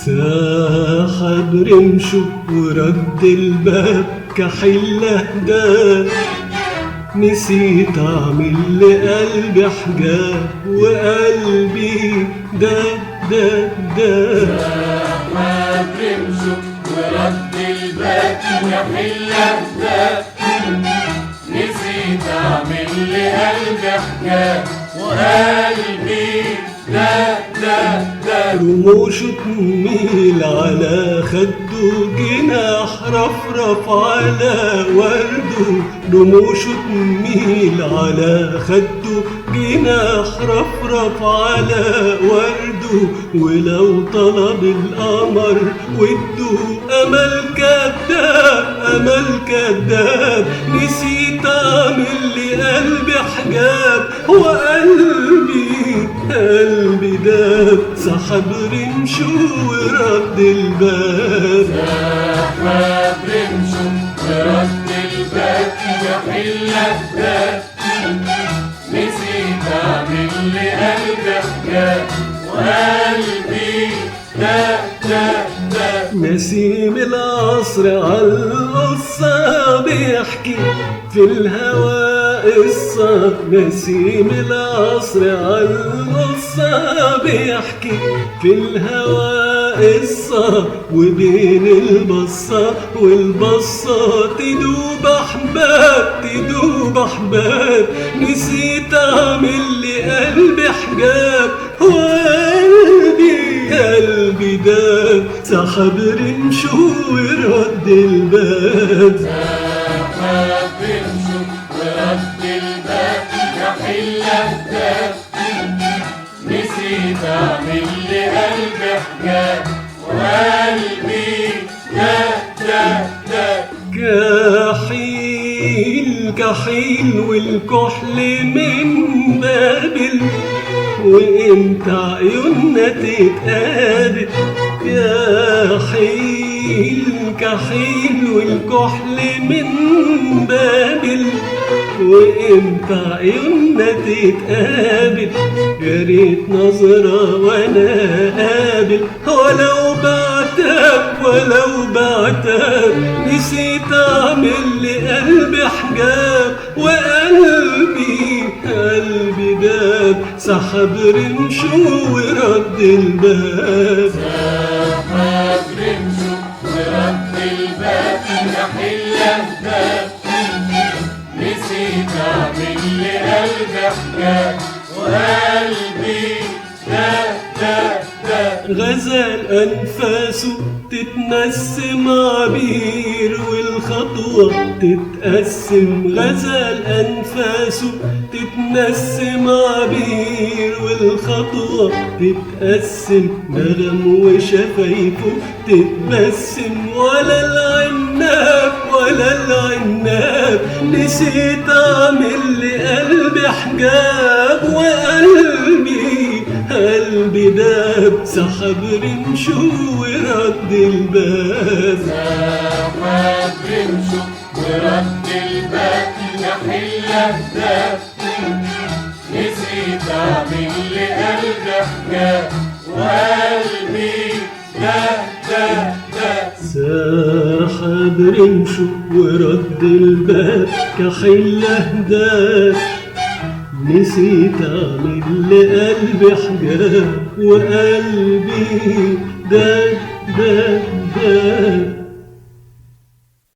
ساحب رمشه ورد الباب كحلة ده، نسيت اعمل لقلبي حجاب وقلبي ده ساحب رمشه ورد الباب كحلة ده، نسيت اعمل لقلبي حجاب وقلبي ده رموشه تميل على خده جناح رفرف على ورده، رموشه تميل على خده جناح رفرف على ورده، ولو طلب القمر وده امل كداب امل كداب، نسيت اعمل لقلبي حجاب قلبي داب، سحب رمشه ورد الباب. سحب رمشه ورد الباب كحلة ده، نسيت اعمل لقلبي حجاب وقلبي ده نسيم العصر عالقصة بيحكي في الهوى قصة، نسيم العصر عالقصة بيحكي في الهوى قصة، وبين البصة والبصة تدوب أحباب، نسيت أعمل لقلبي حجاب قلبي داب، سحب رمشه ورد الباب. سحب رمشه ورد الباب كحلة ده، نسيت اعمل لقلبي حجاب وقلبي ده كحيل والكحل من بابل، وانت عيوننا تتقابل، يا حيل كحيل والكحل من بابل، وانت عيوننا تتقابل، يا ريت نظرة وانا قابل، ولو بعتاب نسيت اعمل لقلبي حجاب وقلبي داب، سحب رمشه ورد الباب. سحب رمشه ورد الباب كحلة ده، نسيت اعمل لقلبي حجاب وقلبي ده غزال أنفاسه تتنسم عبير والخطوة تتقسم، غزال أنفاسه تتنسم عبير والخطوة تتقسم، نغم وشفايفه تتبسم، ولا العناب نسيت أعمل لقلبي حجاب وقلبي داب، سحب رمشه ورد الباب. سحب رمشه ورد الباب كحلة ده، نسيت اعمل لقلبي حجاب وقلبي ده سحب رمشه ورد الباب كحلة ده، نسيت اعمل لقلبي حجاب وقلبي ده